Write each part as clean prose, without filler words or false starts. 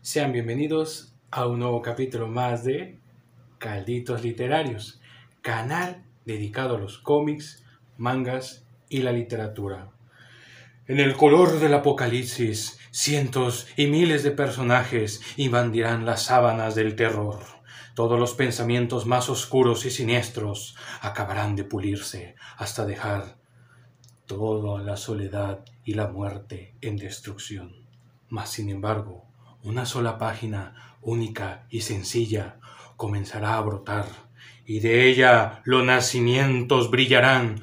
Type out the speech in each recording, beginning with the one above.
Sean bienvenidos a un nuevo capítulo más de Calditos Literarios, canal dedicado a los cómics, mangas y la literatura. En el color del apocalipsis, cientos y miles de personajes invadirán las sábanas del terror. Todos los pensamientos más oscuros y siniestros acabarán de pulirse hasta dejar toda la soledad y la muerte en destrucción. Mas, sin embargo, una sola página, única y sencilla, comenzará a brotar, y de ella los nacimientos brillarán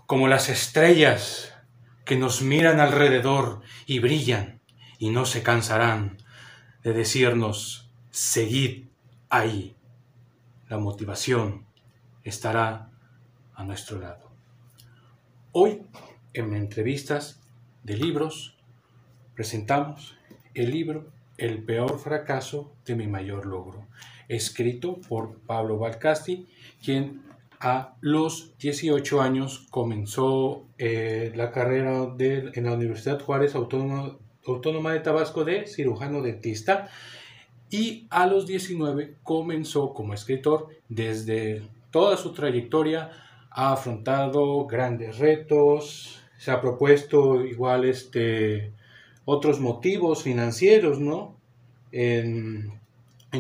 como las estrellas que nos miran alrededor y brillan y no se cansarán de decirnos: seguid ahí. La motivación estará a nuestro lado. Hoy, en entrevistas de libros, presentamos el libro El peor fracaso de mi mayor logro, escrito por Pablo Valcasti, quien a los 18 años comenzó la carrera en la Universidad Juárez Autónoma de Tabasco de cirujano dentista, y a los 19 comenzó como escritor. Desde toda su trayectoria ha afrontado grandes retos, se ha propuesto igual otros motivos financieros, ¿no? En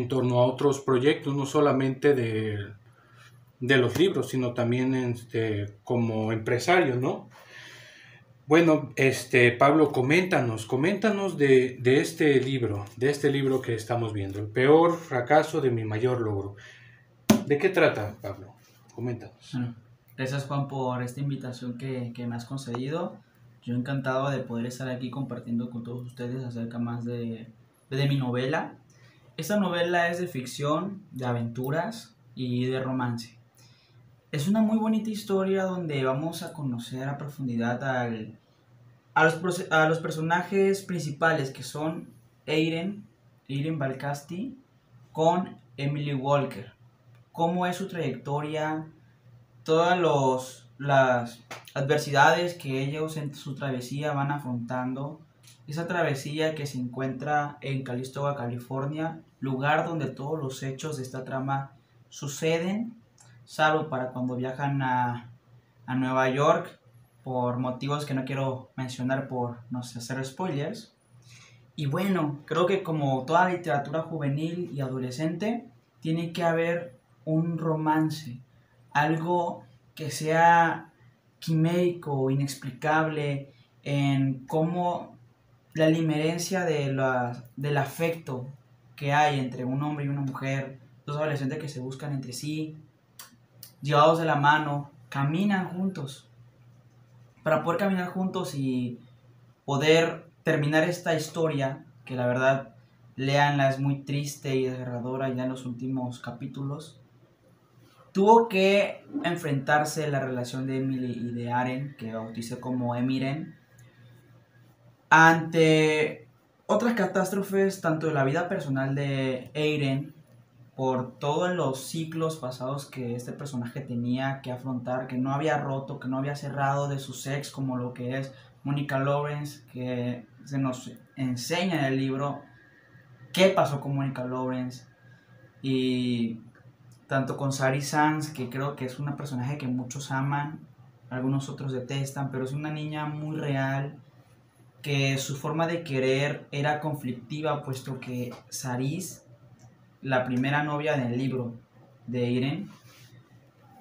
torno a otros proyectos, no solamente de los libros, sino también como empresario, ¿no? Bueno, Pablo, coméntanos de este libro que estamos viendo, El peor fracaso de mi mayor logro. ¿De qué trata, Pablo? Coméntanos. Bueno, gracias, Juan, por esta invitación que me has concedido. Yo encantado de poder estar aquí compartiendo con todos ustedes acerca más de mi novela. Esta novela es de ficción, de aventuras y de romance. Es una muy bonita historia donde vamos a conocer a profundidad a los personajes principales, que son Eiren Valcasti con Emily Walker. Cómo es su trayectoria, todas las adversidades que ellos en su travesía van afrontando. Esa travesía que se encuentra en Calistoga, California, lugar donde todos los hechos de esta trama suceden, salvo para cuando viajan a Nueva York, por motivos que no quiero mencionar por no sé, hacer spoilers. Y bueno, creo que como toda literatura juvenil y adolescente, tiene que haber un romance, algo que sea quimérico, inexplicable, en cómo la limerencia del afecto que hay entre un hombre y una mujer, dos adolescentes que se buscan entre sí, llevados de la mano, caminan juntos. Para poder caminar juntos y poder terminar esta historia, que la verdad, léanla, es muy triste y desgarradora ya en los últimos capítulos, tuvo que enfrentarse la relación de Emily y de Aren, que bauticé como Emiren, ante otras catástrofes, tanto de la vida personal de Eiren, por todos los ciclos pasados que este personaje tenía que afrontar, que no había roto, que no había cerrado, de su ex, como lo que es Monica Lawrence, que se nos enseña en el libro qué pasó con Monica Lawrence, y tanto con Sari Sanz, que creo que es una personaje que muchos aman, algunos otros detestan, pero es una niña muy real, que su forma de querer era conflictiva, puesto que Saris la primera novia en el libro de Irene,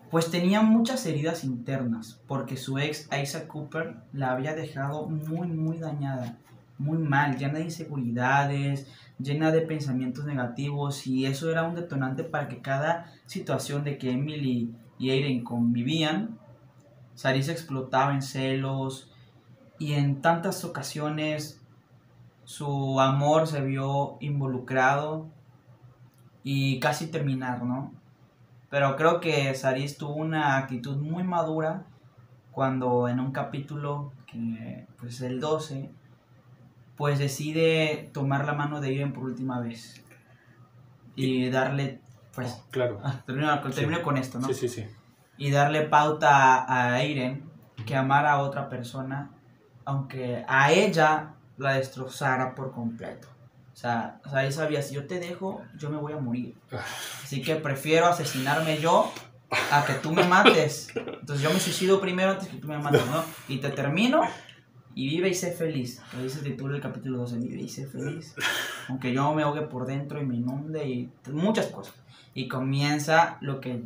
pues tenía muchas heridas internas, porque su ex Isaac Cooper la había dejado muy, muy dañada, muy mal, llena de inseguridades, llena de pensamientos negativos, y eso era un detonante para que cada situación de que Emily y Aiden convivían, Saris explotaba en celos, y en tantas ocasiones su amor se vio involucrado y casi terminar, ¿no? Pero creo que Saris tuvo una actitud muy madura cuando en un capítulo, que pues el 12, pues decide tomar la mano de Irene por última vez y darle, pues, Claro. termino con esto, ¿no? Sí. Y darle pauta a Irene que amara a otra persona, aunque a ella la destrozara por completo. O sea, ahí sabía, si yo te dejo, yo me voy a morir. Así que prefiero asesinarme yo a que tú me mates. Entonces yo me suicido primero antes que tú me mates, ¿no? Y te termino y vive y sé feliz. Que dice el título del capítulo 12, vive y sé feliz. Aunque yo me ahogue por dentro y me inunde y muchas cosas. Y comienza lo que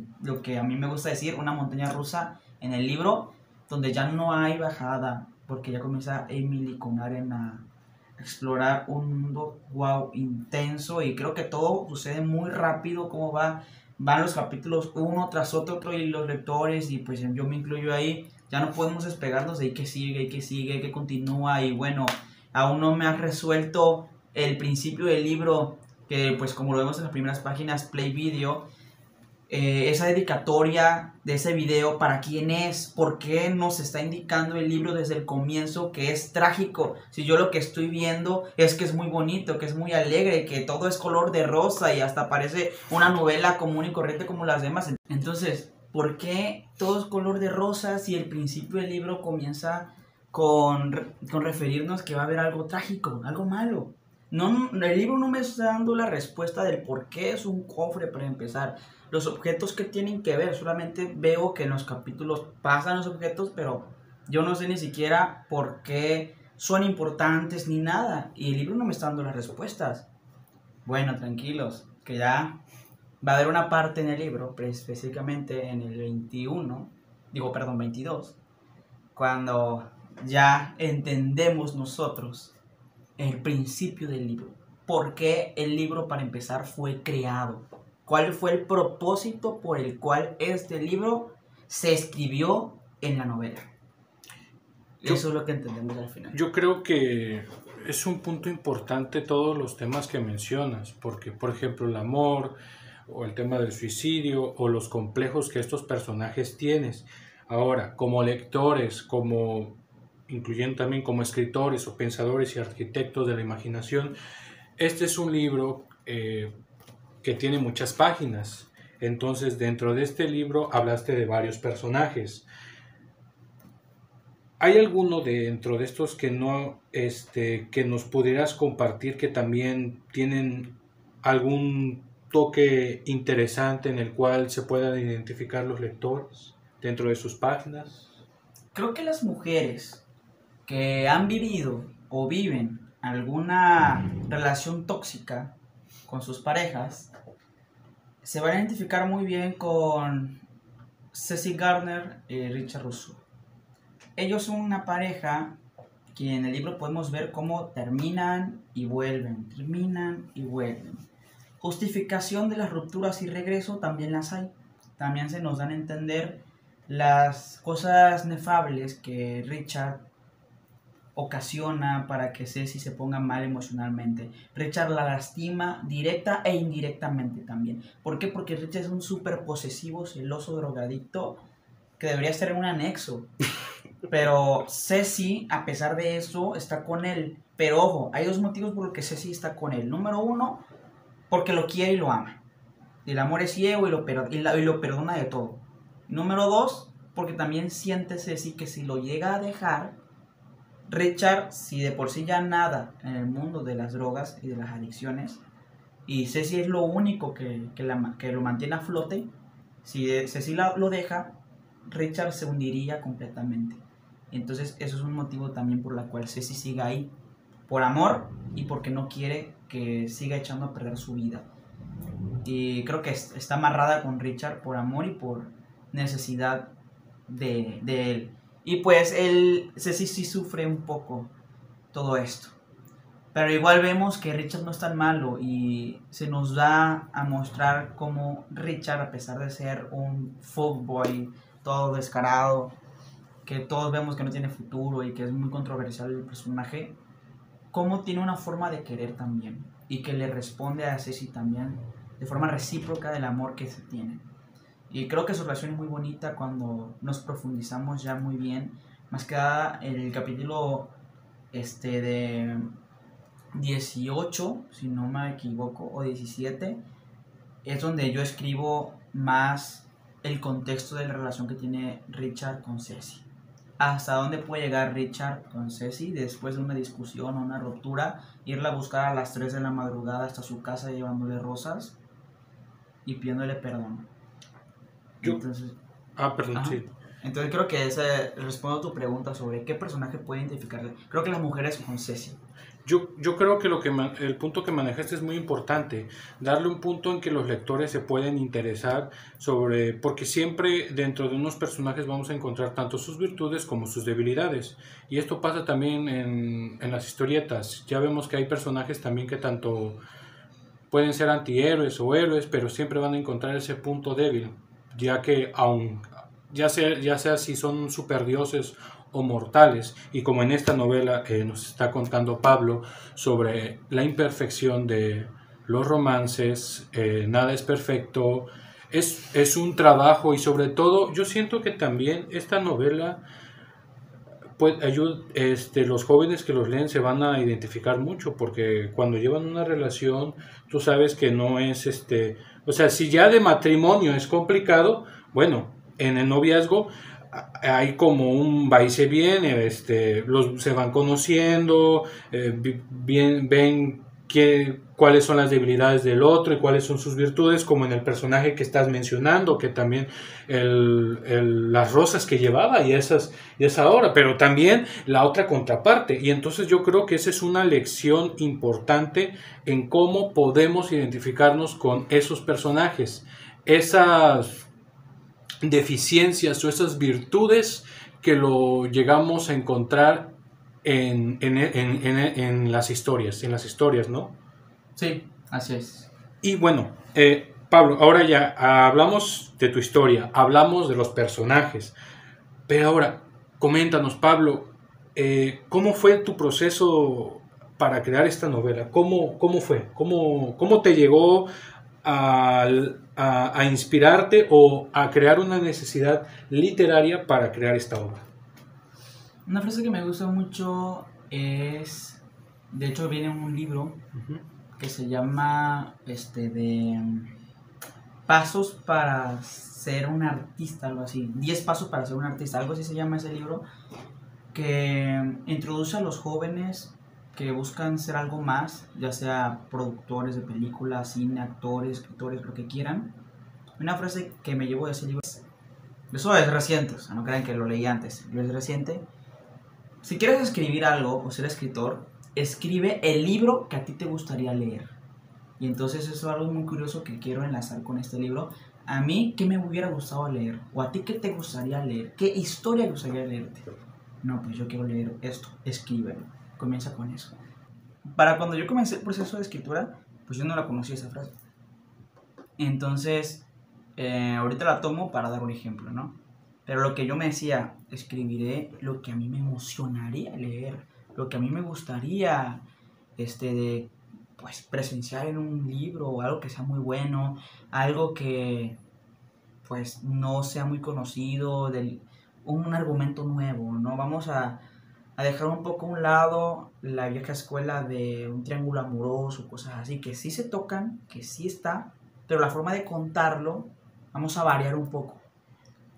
a mí me gusta decir, una montaña rusa en el libro, donde ya no hay bajada, porque ya comienza Emily con Aren a explorar un mundo wow intenso, y creo que todo sucede muy rápido, como van los capítulos uno tras otro, y los lectores, y pues yo me incluyo ahí, ya no podemos despegarnos de ahí, que sigue, que continúa. Y bueno, aún no me has resuelto el principio del libro, que pues como lo vemos en las primeras páginas, Play Video, esa dedicatoria de ese video, ¿para quién es? ¿Por qué nos está indicando el libro desde el comienzo que es trágico? Si yo lo que estoy viendo es que es muy bonito, que es muy alegre, que todo es color de rosa y hasta parece una novela común y corriente como las demás. Entonces, ¿por qué todo es color de rosa si el principio del libro comienza con referirnos que va a haber algo trágico, algo malo? No, el libro no me está dando la respuesta del por qué es un cofre para empezar. Los objetos que tienen que ver, solamente veo que en los capítulos pasan los objetos, pero yo no sé ni siquiera por qué son importantes ni nada. Y el libro no me está dando las respuestas. Bueno, tranquilos, que ya va a haber una parte en el libro, específicamente en el 22, cuando ya entendemos nosotros el principio del libro. ¿Por qué el libro, para empezar, fue creado? ¿Cuál fue el propósito por el cual este libro se escribió en la novela? Eso es lo que entendemos al final. Yo creo que es un punto importante todos los temas que mencionas, porque por ejemplo el amor o el tema del suicidio o los complejos que estos personajes tienen. Ahora, como lectores, incluyendo también como escritores o pensadores y arquitectos de la imaginación, este es un libro que tiene muchas páginas. Entonces, dentro de este libro hablaste de varios personajes. ¿Hay alguno dentro de estos que que nos pudieras compartir que también tienen algún toque interesante en el cual se puedan identificar los lectores dentro de sus páginas? Creo que las mujeres que han vivido o viven alguna relación tóxica con sus parejas se van a identificar muy bien con Ceci Gardner y Richard Russo. Ellos son una pareja que en el libro podemos ver cómo terminan y vuelven. Justificación de las rupturas y regreso también las hay. También se nos dan a entender las cosas nefables que Richard ocasiona para que Ceci se ponga mal emocionalmente. Richard la lastima directa e indirectamente también. ¿Por qué? Porque Richard es un súper posesivo, celoso, drogadicto que debería estar en un anexo. Pero Ceci, a pesar de eso, está con él. Pero ojo, hay dos motivos por los que Ceci está con él. Número uno, porque lo quiere y lo ama. El amor es ciego y lo perdona de todo. Número dos, porque también siente Ceci que si lo llega a dejar, Richard, si de por sí ya nada en el mundo de las drogas y de las adicciones, y Ceci es lo único que lo mantiene a flote, si Ceci lo deja, Richard se hundiría completamente. Entonces eso es un motivo también por la cual Ceci siga ahí, por amor y porque no quiere que siga echando a perder su vida. Y creo que está amarrada con Richard por amor y por necesidad de él. Y pues Ceci sí sufre un poco todo esto. Pero igual vemos que Richard no es tan malo y se nos da a mostrar cómo Richard, a pesar de ser un fuckboy todo descarado, que todos vemos que no tiene futuro y que es muy controversial el personaje, cómo tiene una forma de querer también y que le responde a Ceci también de forma recíproca del amor que se tiene. Y creo que su relación es muy bonita cuando nos profundizamos ya muy bien, más que nada el capítulo de 18, si no me equivoco, o 17, es donde yo escribo más el contexto de la relación que tiene Richard con Ceci. Hasta dónde puede llegar Richard con Ceci después de una discusión o una ruptura, irla a buscar a las 3 de la madrugada hasta su casa llevándole rosas y pidiéndole perdón. Entonces, perdón, sí. Entonces creo que ese responde a tu pregunta sobre qué personaje puede identificarle. Creo que las mujeres con Ceci. Yo creo que el punto que manejaste es muy importante, darle un punto en que los lectores se pueden interesar sobre, porque siempre dentro de unos personajes vamos a encontrar tanto sus virtudes como sus debilidades, y esto pasa también en las historietas. Ya vemos que hay personajes también que tanto pueden ser antihéroes o héroes, pero siempre van a encontrar ese punto débil, ya que ya sea si son superdioses o mortales, y como en esta novela que nos está contando Pablo sobre la imperfección de los romances, nada es perfecto, es un trabajo, y sobre todo yo siento que también esta novela pues los jóvenes que los leen se van a identificar mucho, porque cuando llevan una relación tú sabes que no es o sea, si ya de matrimonio es complicado, bueno, en el noviazgo hay como un va y se viene, se van conociendo, ven cuáles son las debilidades del otro y cuáles son sus virtudes, como en el personaje que estás mencionando, que también las rosas que llevaba y esa hora, pero también la otra contraparte. Y entonces yo creo que esa es una lección importante en cómo podemos identificarnos con esos personajes, esas deficiencias o esas virtudes que lo llegamos a encontrar en las historias, ¿no? Sí, así es. Y bueno, Pablo, ahora ya hablamos de tu historia, hablamos de los personajes, pero ahora coméntanos, Pablo, ¿cómo fue tu proceso para crear esta novela? ¿Cómo fue? ¿Cómo te llegó a inspirarte o a crear una necesidad literaria para crear esta obra? Una frase que me gusta mucho es, de hecho viene en un libro que se llama de Pasos para ser un artista, algo así, 10 pasos para ser un artista, algo así se llama ese libro, que introduce a los jóvenes que buscan ser algo más, ya sea productores de películas, cine, actores, escritores, lo que quieran. Una frase que me llevo de ese libro, eso es reciente, o sea, no crean que lo leí antes, es reciente. Si quieres escribir algo o ser escritor, escribe el libro que a ti te gustaría leer. Y entonces eso es algo muy curioso que quiero enlazar con este libro. A mí, ¿qué me hubiera gustado leer? ¿O a ti qué te gustaría leer? ¿Qué historia te gustaría leerte? No, pues yo quiero leer esto, escríbelo. Comienza con eso. Para cuando yo comencé el proceso de escritura, pues yo no la conocía esa frase. Entonces, ahorita la tomo para dar un ejemplo, ¿no? Pero lo que yo me decía, escribiré lo que a mí me emocionaría leer, lo que a mí me gustaría pues presenciar en un libro, o algo que sea muy bueno, algo que pues no sea muy conocido, un argumento nuevo, ¿no? Vamos a dejar un poco a un lado la vieja escuela de un triángulo amoroso, cosas así, que sí se tocan, que sí está, pero la forma de contarlo, vamos a variar un poco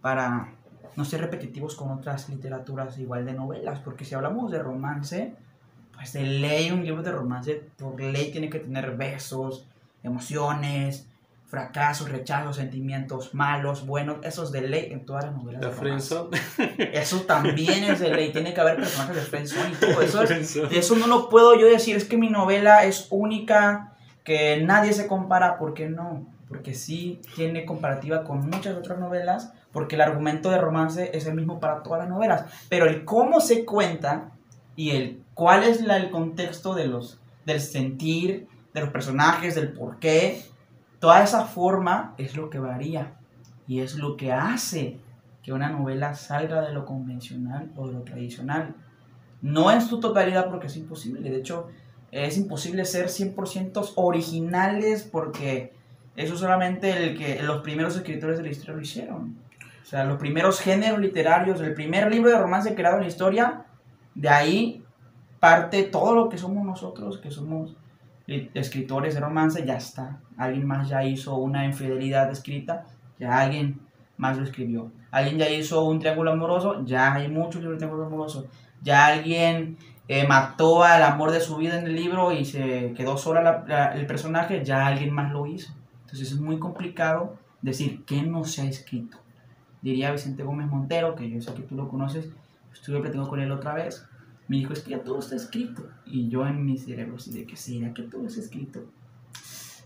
para no ser repetitivos con otras literaturas igual de novelas, porque si hablamos de romance, pues de ley un libro de romance por ley tiene que tener besos, emociones, fracasos, rechazos, sentimientos malos, buenos, eso es de ley en todas las novelas de romance. Eso también es de ley, tiene que haber personajes de friendzone y todo eso. Eso no lo puedo yo decir, es que mi novela es única, que nadie se compara, ¿por qué no? Porque sí tiene comparativa con muchas otras novelas, porque el argumento de romance es el mismo para todas las novelas, pero el cómo se cuenta y el cuál es el contexto del sentir, de los personajes, del por qué, toda esa forma es lo que varía y es lo que hace que una novela salga de lo convencional o de lo tradicional. No en su totalidad, porque es imposible. De hecho, es imposible ser 100% originales, porque eso solamente los primeros escritores de la historia lo hicieron. O sea, los primeros géneros literarios, el primer libro de romance creado en la historia, de ahí parte todo lo que somos nosotros, que somos escritores de romance. Ya está. Alguien más ya hizo una infidelidad escrita, ya alguien más lo escribió. Alguien ya hizo un triángulo amoroso, ya hay muchos libros de triángulo amoroso. Ya alguien mató al amor de su vida en el libro y se quedó sola el personaje, ya alguien más lo hizo. Entonces es muy complicado decir que no se ha escrito. Diría Vicente Gómez Montero, que yo sé que tú lo conoces, estuve platicando con él otra vez, me dijo, es que ya todo está escrito. Y yo en mi cerebro, así de que sí, ya que todo está escrito.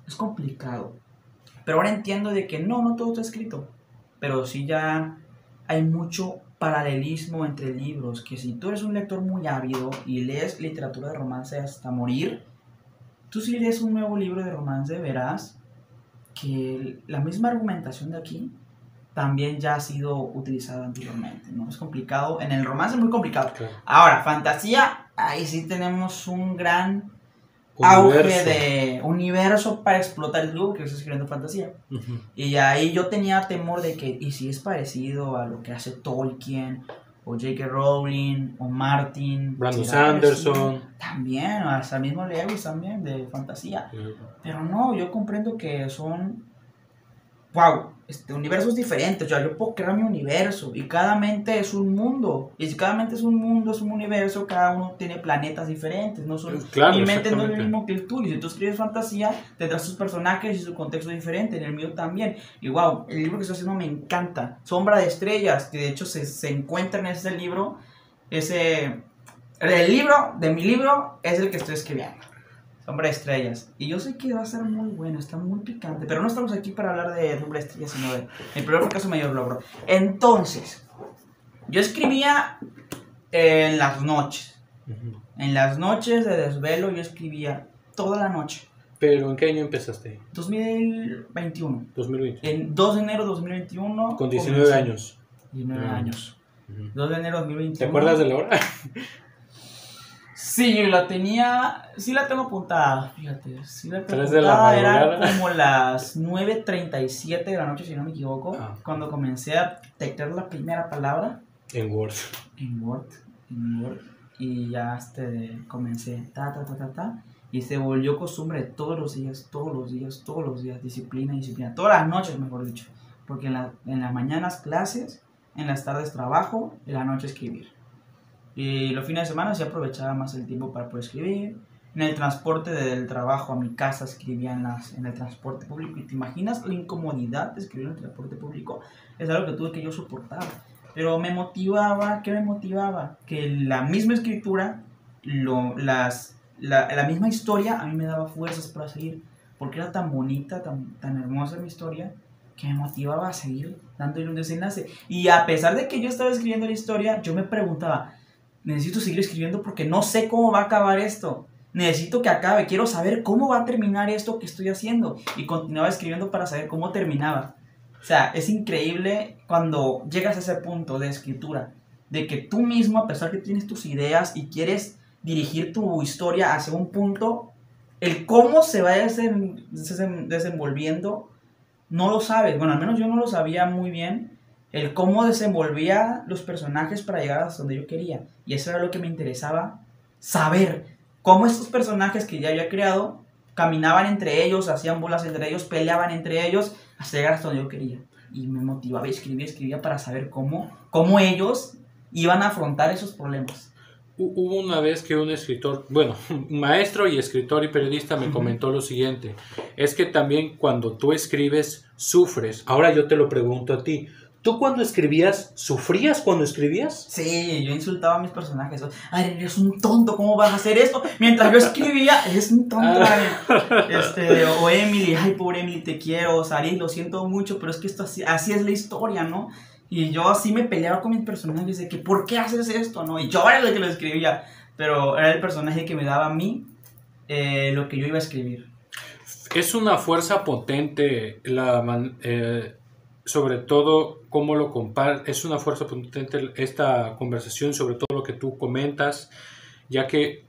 Es complicado. Pero ahora entiendo de que no todo está escrito. Pero sí ya hay mucho paralelismo entre libros, que si tú eres un lector muy ávido y lees literatura de romance hasta morir, tú si lees un nuevo libro de romance verás que la misma argumentación de aquí también ya ha sido utilizada anteriormente, ¿no? Es complicado, en el romance es muy complicado. Claro. Ahora, fantasía, ahí sí tenemos un gran auge de universo para explotar el club, que estoy escribiendo fantasía. Uh-huh. Y ahí yo tenía temor de que, ¿y si es parecido a lo que hace Tolkien, o J.K. Rowling, o Martin? Brandon Sanderson. También, hasta el mismo Lewis también, de fantasía. Pero no, yo comprendo que son, wow, universos diferentes. O sea, yo puedo crear mi universo y cada mente es un mundo. Y si cada mente es un mundo, es un universo, cada uno tiene planetas diferentes. No son, claro, mi mente no es lo mismo que el tuyo. Si tú escribes fantasía, tendrás sus personajes y su contexto diferente. En el mío también. Y wow, el libro que estoy haciendo me encanta. Sombra de Estrellas, que de hecho se encuentra en ese libro. El libro de mi libro es el que estoy escribiendo. Sombra de Estrellas. Y yo sé que va a ser muy bueno, está muy picante. Pero no estamos aquí para hablar de Sombra de Estrellas, sino de el primer caso mayor logro. Entonces, yo escribía en las noches. Uh-huh. En las noches de desvelo yo escribía toda la noche. ¿Pero en qué año empezaste? 2021. 2021. En 2 de enero de 2021. Con 19 años. 19 años. Uh-huh. 2 de enero de 2021. ¿Te acuerdas de la hora? Sí, sí la tengo apuntada, fíjate, sí la tengo 3 de la madrugada. Era como las 9:37 de la noche, si no me equivoco, cuando comencé a teclear la primera palabra. En Word. En Word, y ya comencé, y se volvió costumbre todos los días, disciplina, todas las noches, mejor dicho, porque en las mañanas clases, en las tardes trabajo, en la noche escribir. Y los fines de semana sí aprovechaba más el tiempo para poder escribir. En el transporte del trabajo a mi casa escribía en el transporte público. ¿Y te imaginas la incomodidad de escribir en el transporte público? Es algo que tuve que yo soportar. Pero me motivaba, ¿qué me motivaba? Que la misma escritura, la misma historia a mí me daba fuerzas para seguir. Porque era tan bonita, tan hermosa mi historia, que me motivaba a seguir dándole un desenlace. Y a pesar de que yo estaba escribiendo la historia, yo me preguntaba, necesito seguir escribiendo porque no sé cómo va a acabar esto. Necesito que acabe, quiero saber cómo va a terminar esto que estoy haciendo. Y continuaba escribiendo para saber cómo terminaba. O sea, es increíble cuando llegas a ese punto de escritura, de que tú mismo, a pesar que tienes tus ideas y quieres dirigir tu historia hacia un punto, el cómo se va desenvolviendo, no lo sabes. Bueno, al menos yo no lo sabía muy bien. El cómo desenvolvía los personajes para llegar hasta donde yo quería. Y eso era lo que me interesaba saber. Cómo estos personajes que ya había creado caminaban entre ellos, hacían bolas entre ellos, peleaban entre ellos, hasta llegar hasta donde yo quería. Y me motivaba y escribía para saber cómo ellos iban a afrontar esos problemas. Hubo una vez que un escritor, bueno, un maestro y escritor y periodista me comentó lo siguiente. Es que también cuando tú escribes, sufres. Ahora yo te lo pregunto a ti. ¿Tú cuando escribías, sufrías cuando escribías? Sí, yo insultaba a mis personajes. Ay, eres un tonto, ¿cómo vas a hacer esto? Mientras yo escribía, eres un tonto. O Emily, ay, pobre Emily, te quiero. Saris, lo siento mucho, pero es que esto así es la historia, ¿no? Y yo así me peleaba con mis personajes de que, ¿por qué haces esto, no? Y yo era el que lo escribía, pero era el personaje que me daba a mí lo que yo iba a escribir. Es una fuerza potente, sobre todo cómo lo comparas, es una fuerza potente esta conversación, sobre todo lo que tú comentas, ya que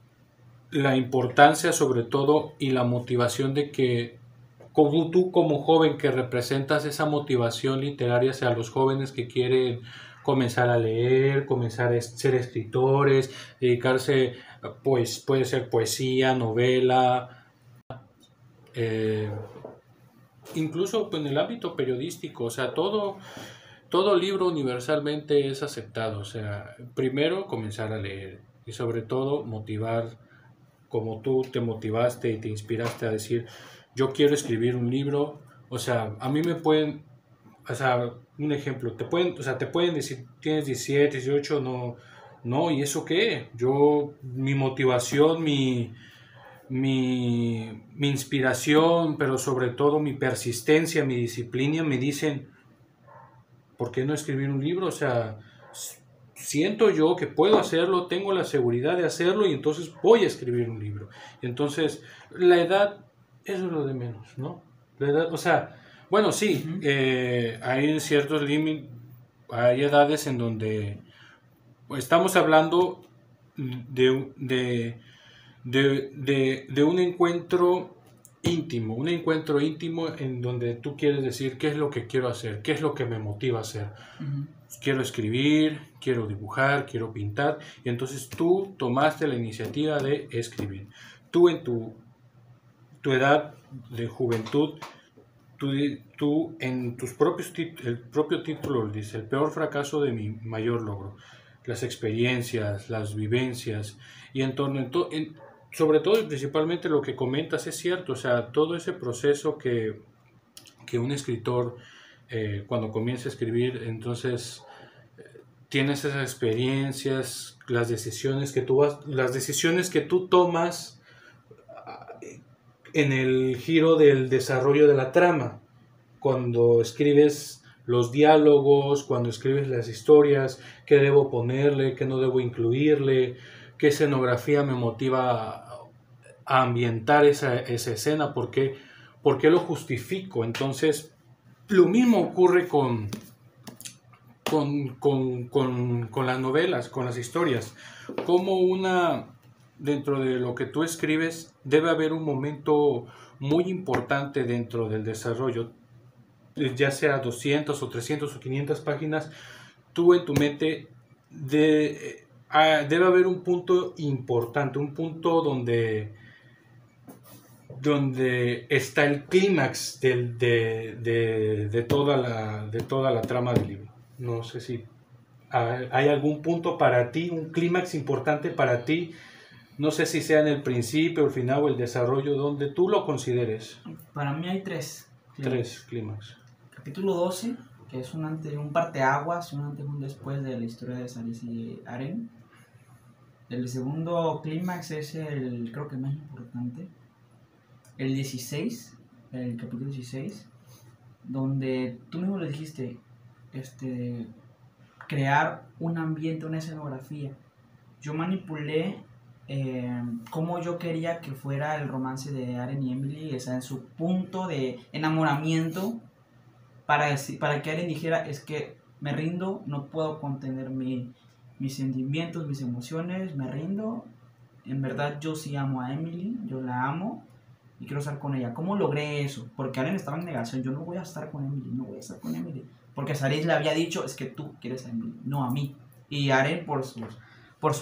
la importancia sobre todo y la motivación de que como tú como joven que representas esa motivación literaria hacia los jóvenes que quieren comenzar a leer, comenzar a ser escritores, dedicarse, pues puede ser poesía, novela, eh, incluso en el ámbito periodístico, o sea, todo libro universalmente es aceptado, o sea, primero comenzar a leer y sobre todo motivar como tú te motivaste y te inspiraste a decir, yo quiero escribir un libro, o sea, a mí me pueden, o sea, un ejemplo, te pueden decir, tienes 17, 18, no, ¿y eso qué? Mi motivación, mi inspiración, pero sobre todo mi persistencia, mi disciplina, me dicen, ¿por qué no escribir un libro? O sea, siento yo que puedo hacerlo, tengo la seguridad de hacerlo y entonces voy a escribir un libro. Y entonces, la edad, eso es lo de menos, ¿no? La edad, o sea, bueno, sí, hay ciertos límites, hay edades en donde estamos hablando de, de un encuentro íntimo en donde tú quieres decir qué es lo que quiero hacer, qué es lo que me motiva a hacer. Quiero escribir, quiero dibujar, quiero pintar, y entonces tú tomaste la iniciativa de escribir. Tú en tu edad de juventud, tú en tus propios el propio título dice, el peor fracaso de mi mayor logro, las experiencias, las vivencias, y en torno, sobre todo y principalmente lo que comentas es cierto, o sea, todo ese proceso que un escritor cuando comienza a escribir, entonces tienes esas experiencias, las decisiones que tú tomas en el giro del desarrollo de la trama, cuando escribes los diálogos, cuando escribes las historias, qué debo ponerle, qué no debo incluirle, qué escenografía me motiva a ambientar esa escena, por qué lo justifico. Entonces, lo mismo ocurre con las novelas, con las historias. Como dentro de lo que tú escribes, debe haber un momento muy importante dentro del desarrollo, ya sea 200 o 300 o 500 páginas, tú en tu mente debe haber un punto importante, un punto donde está el clímax de toda la trama del libro. No sé si hay algún punto para ti, un clímax importante para ti, no sé si sea en el principio, el final o el desarrollo, donde tú lo consideres. Para mí hay tres. Tres clímax. Capítulo 12, que es un parteaguas, un antes y un después de la historia de Saris y Aren. El segundo clímax es creo que el más importante. El 16, el capítulo 16, donde tú mismo lo dijiste, crear un ambiente, una escenografía. Yo manipulé cómo yo quería que fuera el romance de Aren y Emily, o sea, en su punto de enamoramiento, para que Aren dijera, es que me rindo, no puedo contener mis sentimientos, mis emociones, me rindo. En verdad yo sí amo a Emily, yo la amo y quiero estar con ella. ¿Cómo logré eso? Porque Aren estaba en negación, yo no voy a estar con Emily, no voy a estar con Emily. Porque Saris le había dicho, es que tú quieres a Emily, no a mí. Y Aren por su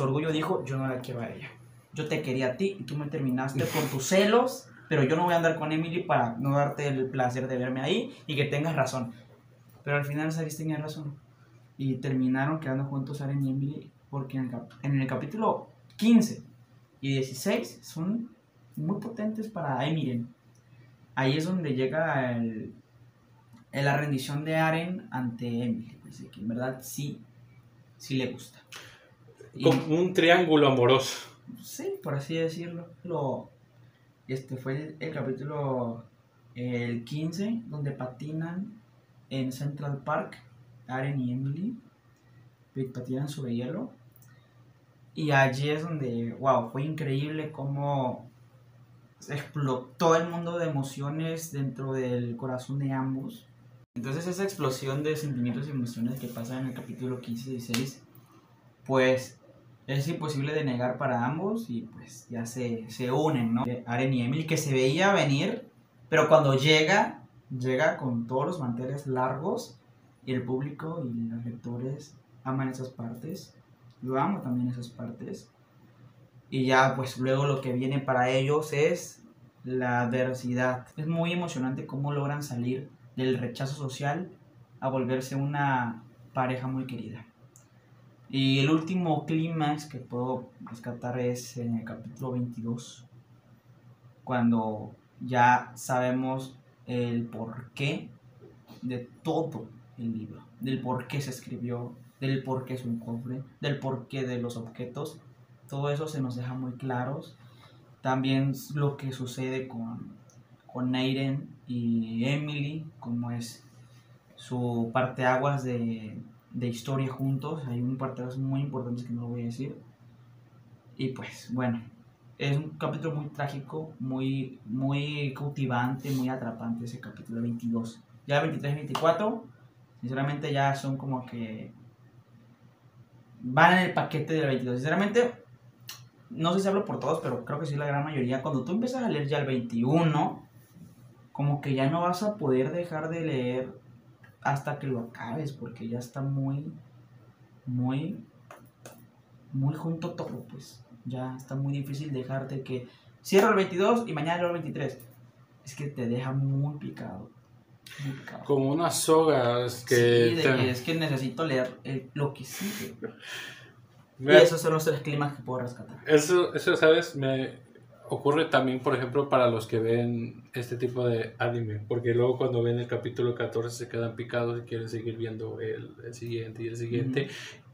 orgullo dijo, yo no la quiero a ella. Yo te quería a ti y tú me terminaste por tus celos, pero yo no voy a andar con Emily para no darte el placer de verme ahí y que tengas razón. Pero al final Saris tenía razón. Y terminaron quedando juntos Aren y Emily porque en el capítulo 15 y 16 son muy potentes para Emiren. Ahí es donde llega la rendición de Aren ante Emily, pues, de que en verdad sí le gusta. Como un triángulo amoroso. Sí, por así decirlo. Fue el capítulo el 15, donde patinan en Central Park, Aren y Emily, patinan sobre hielo. Y allí es donde, wow, fue increíble cómo explotó el mundo de emociones dentro del corazón de ambos. Entonces esa explosión de sentimientos y emociones que pasa en el capítulo 15 y 16, pues es imposible de negar para ambos y pues ya se unen, ¿no? Aren y Emily, que se veía venir, pero cuando llega con todos los manteles largos y el público y los lectores aman esas partes. Yo amo también esas partes. Y ya pues luego lo que viene para ellos es la adversidad. Es muy emocionante cómo logran salir del rechazo social a volverse una pareja muy querida. Y el último clímax que puedo rescatar es en el capítulo 22, cuando ya sabemos el porqué de todo el libro, del por qué se escribió, del por qué es un cofre, del porqué de los objetos. Todo eso se nos deja muy claros. También lo que sucede con Aiden y Emily, como es su parteaguas de historia juntos. Hay un parteaguas muy importante que no lo voy a decir. Y pues bueno, es un capítulo muy trágico, muy, muy cautivante, muy atrapante ese capítulo 22. Ya 23 y 24, sinceramente ya son como que van en el paquete del 22. Sinceramente, no sé si hablo por todos, pero creo que sí la gran mayoría. Cuando tú empiezas a leer ya el 21, como que ya no vas a poder dejar de leer hasta que lo acabes, porque ya está muy, muy, muy junto todo, pues. Ya está muy difícil dejarte que cierro el 22 y mañana leo el 23. Es que te deja muy picado. Muy picado. Como unas sogas que... Sí, que es que necesito leer lo que sigue. Y esos son los 3 climas que puedo rescatar. Eso, ¿sabes? Me ocurre también, por ejemplo, para los que ven este tipo de anime. Porque luego cuando ven el capítulo 14 se quedan picados y quieren seguir viendo el siguiente y el siguiente.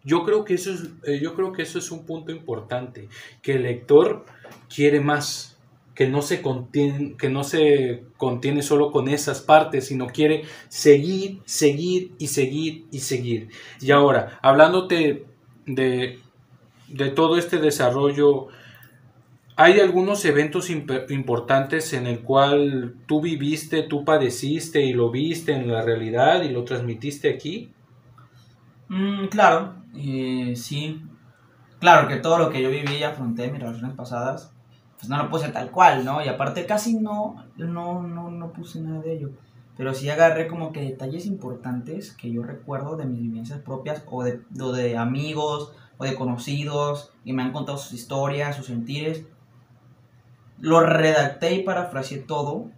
Yo creo que eso es un punto importante. Que el lector quiere más. Que no se contiene solo con esas partes, sino quiere seguir. Y ahora, hablándote de todo este desarrollo, ¿hay algunos eventos importantes en el cual tú viviste, tú padeciste y lo viste en la realidad y lo transmitiste aquí? Claro, sí. Claro que todo lo que yo viví y afronté en mis relaciones pasadas, pues no lo puse tal cual, ¿no? Y aparte casi no puse nada de ello. Pero sí agarré como que detalles importantes que yo recuerdo de mis vivencias propias o de amigos o de conocidos y me han contado sus historias, sus sentires. Lo redacté y parafraseé todo.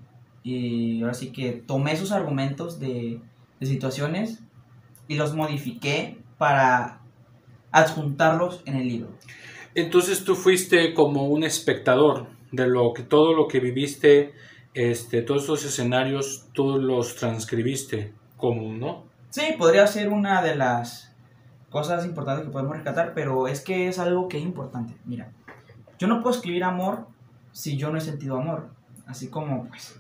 Y ahora sí que tomé esos argumentos de situaciones y los modifiqué para adjuntarlos en el libro. Entonces tú fuiste como un espectador de todo lo que viviste, todos esos escenarios, tú los transcribiste como, ¿no? Sí, podría ser una de las cosas importantes que podemos rescatar, pero es que es algo que es importante. Mira, yo no puedo escribir amor si yo no he sentido amor. Así como, pues,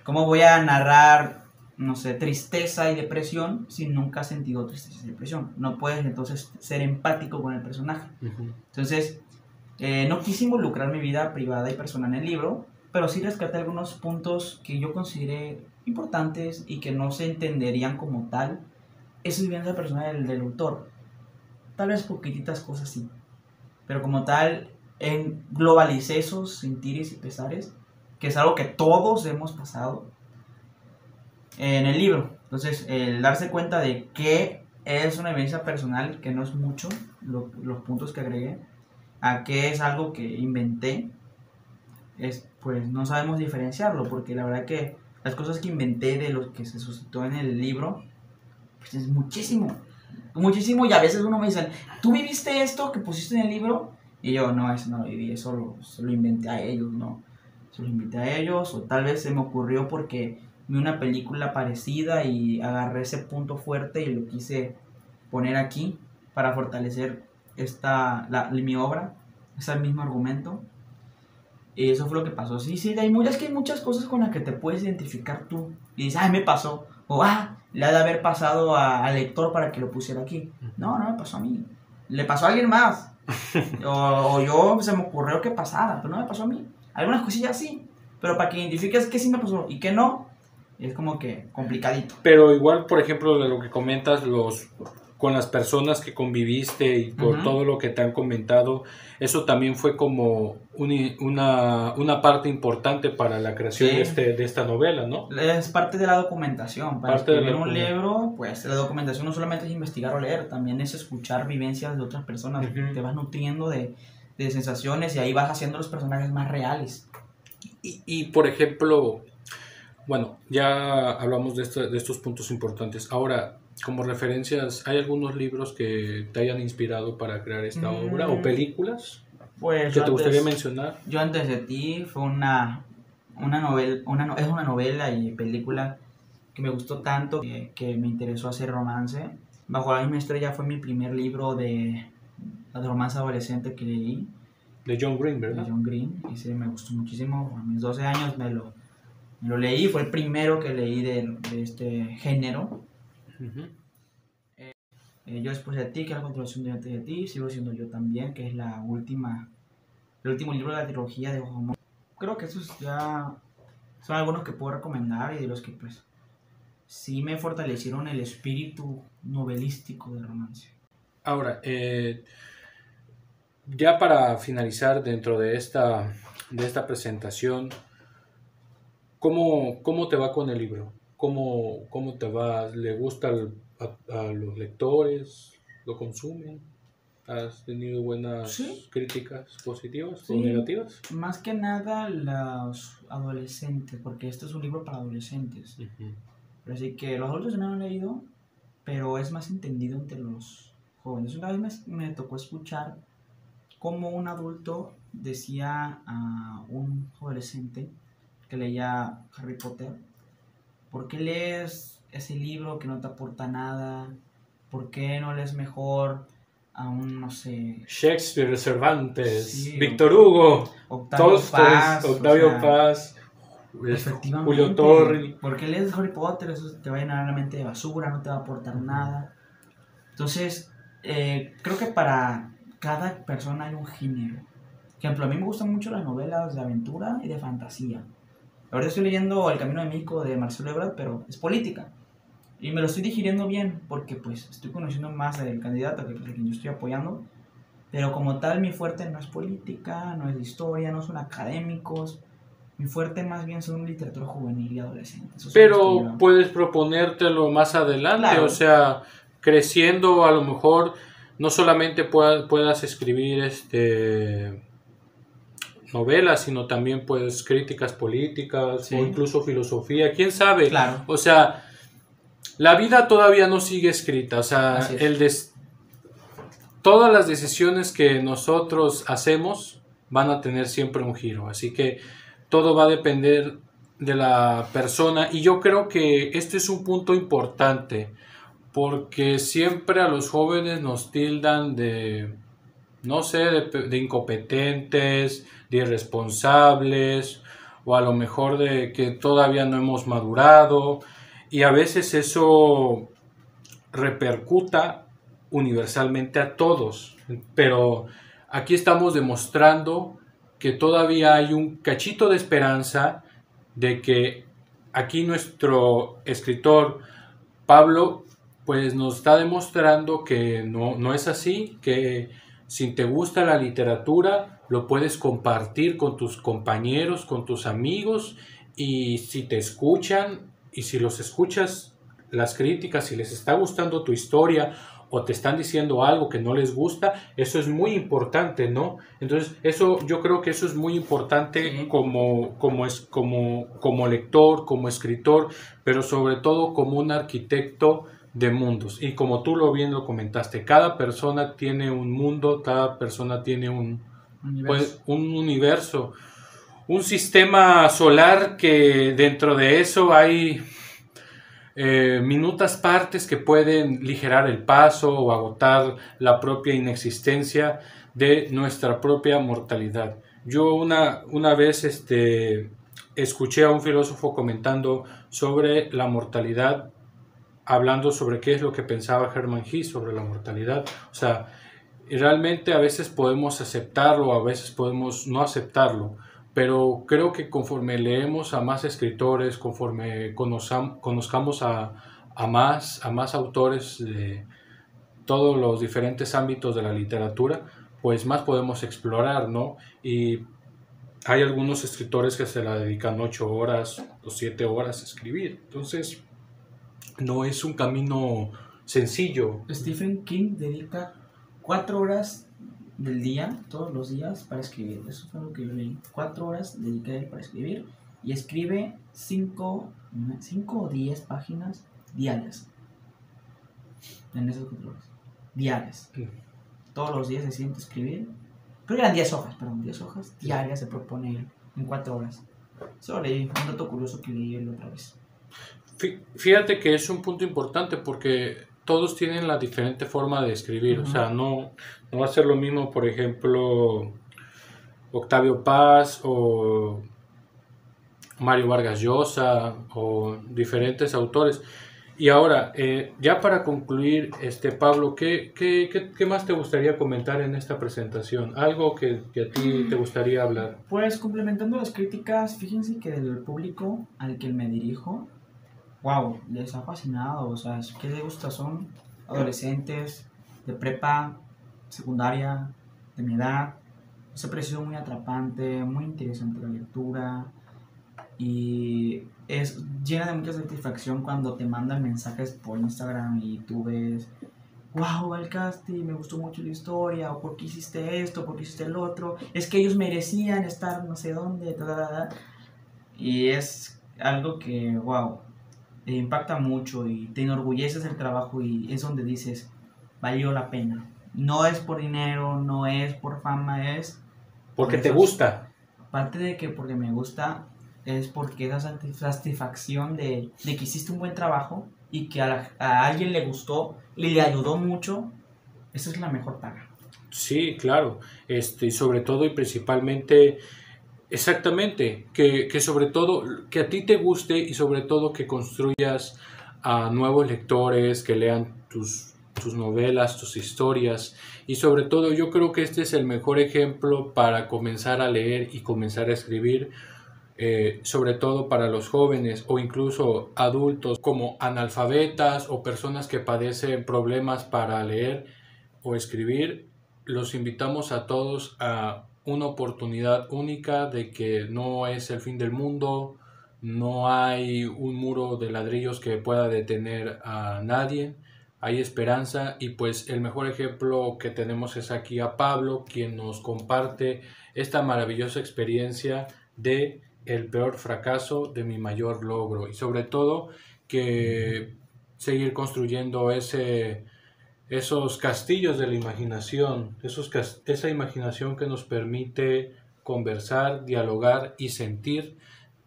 ¿cómo voy a narrar, no sé, tristeza y depresión si nunca has sentido tristeza y depresión? No puedes entonces ser empático con el personaje. Entonces, no quise involucrar mi vida privada y personal en el libro, pero sí rescaté algunos puntos que yo consideré importantes y que no se entenderían como tal. Esa es vivencia personal del autor. Tal vez poquititas cosas sí, pero como tal, globalicé esos sentires y pesares, que es algo que todos hemos pasado en el libro. Entonces, el darse cuenta de que es una vivencia personal, que no es mucho, los puntos que agregué, a que es algo que inventé, pues no sabemos diferenciarlo, porque la verdad que las cosas que inventé de lo que se suscitó en el libro, pues es muchísimo, y a veces uno me dice, ¿tú viviste esto que pusiste en el libro? Y yo, no, eso no lo viví, eso lo inventé a ellos, ¿no? Se lo inventé a ellos, o tal vez se me ocurrió porque vi una película parecida y agarré ese punto fuerte y lo quise poner aquí para fortalecer mi obra, es el mismo argumento. Y eso fue lo que pasó. Sí, sí, es que hay muchas cosas con las que te puedes identificar tú. Y dices, me pasó. O, le ha de haber pasado al lector para que lo pusiera aquí. No, no me pasó a mí. Le pasó a alguien más. o yo se me ocurrió que pasara, pero no me pasó a mí. Algunas cosillas sí, pero para que identifiques que sí me pasó y que no, es como que complicadito. Pero igual, por ejemplo, de lo que comentas, con las personas que conviviste y por todo lo que te han comentado, eso también fue como una parte importante para la creación de esta novela, ¿no? Es parte de la documentación. Para escribir un libro, pues la documentación no solamente es investigar o leer, también es escuchar vivencias de otras personas. Te vas nutriendo de sensaciones y ahí vas haciendo los personajes más reales. Y por ejemplo, bueno, ya hablamos de estos puntos importantes. Ahora, como referencias, ¿hay algunos libros que te hayan inspirado para crear esta obra o películas pues que te gustaría mencionar? Yo antes de ti fue una novela, es una novela y película que me gustó tanto que me interesó hacer romance. Bajo la misma estrella fue mi primer libro de romance adolescente que leí. De John Green, ¿verdad? De John Green, y sí, me gustó muchísimo. A mis 12 años me lo leí, fue el primero que leí de este género. Yo después de ti, que es la continuación de Antes de ti, sigo siendo yo también, que es el último libro de la trilogía de Homo. Creo que esos ya son algunos que puedo recomendar y de los que pues sí me fortalecieron el espíritu novelístico del romance. Ahora, ya para finalizar dentro de esta presentación, ¿cómo te va con el libro? ¿Cómo te va? ¿Le gusta a los lectores? ¿Lo consumen? ¿Has tenido buenas críticas positivas o negativas? Más que nada los adolescentes, porque este es un libro para adolescentes. Así que los adultos no lo han leído, pero es más entendido entre los jóvenes. Una vez me tocó escuchar cómo un adulto decía a un adolescente que leía Harry Potter: ¿por qué lees ese libro que no te aporta nada? ¿Por qué no lees mejor a un, no sé, Shakespeare, Cervantes, Víctor Hugo, Octavio Paz, Julio Torri? ¿Por qué lees Harry Potter? Eso te va a llenar la mente de basura, no te va a aportar nada. Entonces, creo que para cada persona hay un género. Por ejemplo, a mí me gustan mucho las novelas de aventura y de fantasía. Ahora estoy leyendo El Camino de México de Marcelo Ebrard, pero es política. Y me lo estoy digiriendo bien porque pues estoy conociendo más del candidato que yo estoy apoyando. Pero como tal, mi fuerte no es política, no es historia, no son académicos. Mi fuerte más bien son literatura juvenil y adolescente. Pero puedes proponértelo más adelante, claro. O sea, creciendo a lo mejor no solamente puedas escribir novelas, sino también pues críticas políticas o incluso filosofía, quién sabe. Claro. O sea, la vida todavía no sigue escrita, o sea, todas las decisiones que nosotros hacemos van a tener siempre un giro, así que todo va a depender de la persona, y yo creo que este es un punto importante, porque siempre a los jóvenes nos tildan de, no sé, de incompetentes, de irresponsables, o a lo mejor de que todavía no hemos madurado, y a veces eso repercuta universalmente a todos, pero aquí estamos demostrando que todavía hay un cachito de esperanza de que aquí nuestro escritor Pablo pues nos está demostrando que no es así, que si te gusta la literatura lo puedes compartir con tus compañeros, con tus amigos, y si te escuchan y si los escuchas las críticas, si les está gustando tu historia o te están diciendo algo que no les gusta, eso es muy importante, ¿no? Entonces, yo creo que eso es muy importante como lector, como escritor, pero sobre todo como un arquitecto de mundos. Y como tú bien lo comentaste, cada persona tiene un mundo, cada persona tiene un universo, un sistema solar que dentro de eso hay minutas partes que pueden aligerar el paso o agotar la propia inexistencia de nuestra propia mortalidad. Yo una vez escuché a un filósofo comentando sobre la mortalidad, hablando sobre qué es lo que pensaba Hermann Hesse sobre la mortalidad. O sea, realmente a veces podemos aceptarlo, a veces podemos no aceptarlo, pero creo que conforme leemos a más escritores, conforme conozcamos a más autores de todos los diferentes ámbitos de la literatura, pues más podemos explorar, ¿no? Y hay algunos escritores que se la dedican 8 horas o 7 horas a escribir. Entonces, no es un camino sencillo. Stephen King dedica 4 horas del día, todos los días, para escribir. Eso fue lo que yo leí. 4 horas dedica él para escribir y escribe 5 o 10 páginas diarias. En esas 4 horas. Diarias. Todos los días se siente a escribir. Creo que eran 10 hojas, perdón, 10 hojas diarias se propone él en 4 horas. Solo leí un dato curioso que leí él otra vez. Fíjate que es un punto importante porque todos tienen la diferente forma de escribir. O sea, no va a ser lo mismo, por ejemplo, Octavio Paz o Mario Vargas Llosa o diferentes autores. Y ahora, ya para concluir, Pablo, ¿qué más te gustaría comentar en esta presentación? ¿Algo que a ti te gustaría hablar? Pues complementando las críticas, fíjense que del público al que me dirijo, wow, les ha fascinado. O sea, ¿qué les gusta? Son adolescentes de prepa, secundaria, de mi edad. Me ha parecido muy atrapante, muy interesante la lectura. Y es llena de mucha satisfacción cuando te mandan mensajes por Instagram y tú ves, wow, Balcasti, me gustó mucho la historia, o por qué hiciste esto, por qué hiciste el otro, es que ellos merecían estar no sé dónde, y es algo que, wow, te impacta mucho y te enorgulleces del trabajo y es donde dices, valió la pena. No es por dinero, no es por fama, es porque te gusta. Aparte de que porque me gusta, es porque esa satisfacción de que hiciste un buen trabajo y que a alguien le gustó y le ayudó mucho, esa es la mejor paga. Sí, claro, y sobre todo y principalmente, exactamente, que sobre todo, que a ti te guste y sobre todo que construyas a nuevos lectores, que lean tus novelas, tus historias, y sobre todo yo creo que este es el mejor ejemplo para comenzar a leer y comenzar a escribir. Sobre todo para los jóvenes o incluso adultos como analfabetas o personas que padecen problemas para leer o escribir, los invitamos a todos a una oportunidad única de que no es el fin del mundo, no hay un muro de ladrillos que pueda detener a nadie, hay esperanza y pues el mejor ejemplo que tenemos es aquí a Pablo, quien nos comparte esta maravillosa experiencia de el peor fracaso de mi mayor logro y sobre todo que seguir construyendo esos castillos de la imaginación, esa imaginación que nos permite conversar, dialogar y sentir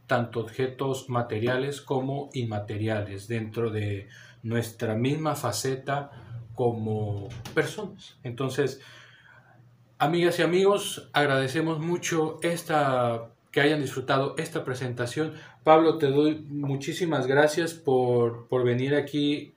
tanto objetos materiales como inmateriales dentro de nuestra misma faceta como personas. Entonces, amigas y amigos, agradecemos mucho que hayan disfrutado esta presentación. Pablo, te doy muchísimas gracias por venir aquí.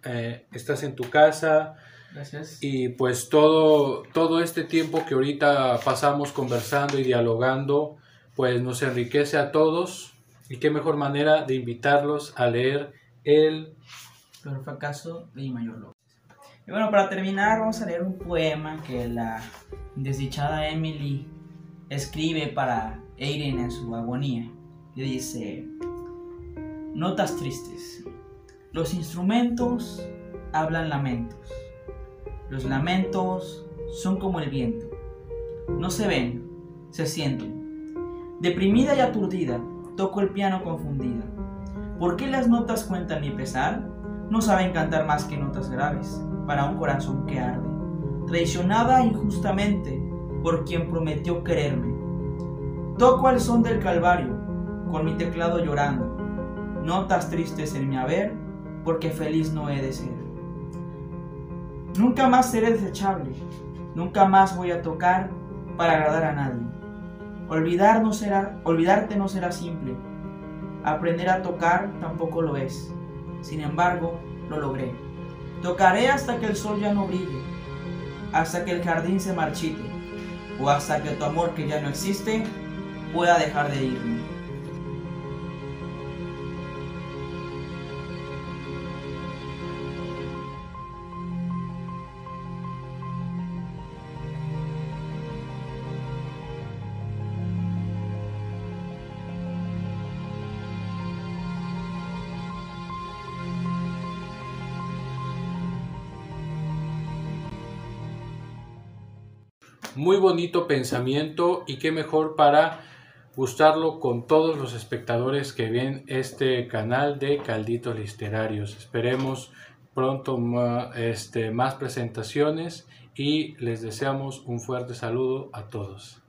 Estás en tu casa. Gracias. Y pues todo este tiempo que ahorita pasamos conversando y dialogando, pues nos enriquece a todos. Y qué mejor manera de invitarlos a leer el peor fracaso de mi mayor logro. Y bueno, para terminar vamos a leer un poema que la desdichada Emily escribe para Eiren en su agonía. Que dice: notas tristes. Los instrumentos hablan lamentos. Los lamentos son como el viento. No se ven, se sienten. Deprimida y aturdida, toco el piano confundida. ¿Por qué las notas cuentan mi pesar? No saben cantar más que notas graves para un corazón que arde. Traicionada injustamente por quien prometió quererme. Toco el son del Calvario, con mi teclado llorando, notas tristes en mi haber, porque feliz no he de ser. Nunca más seré desechable, nunca más voy a tocar para agradar a nadie. Olvidarte no será simple, aprender a tocar tampoco lo es. Sin embargo, lo logré. Tocaré hasta que el sol ya no brille, hasta que el jardín se marchite, o hasta que tu amor que ya no existe pueda dejar de irme. Muy bonito pensamiento, y qué mejor para gustarlo con todos los espectadores que ven este canal de Calditos Literarios. Esperemos pronto más presentaciones y les deseamos un fuerte saludo a todos.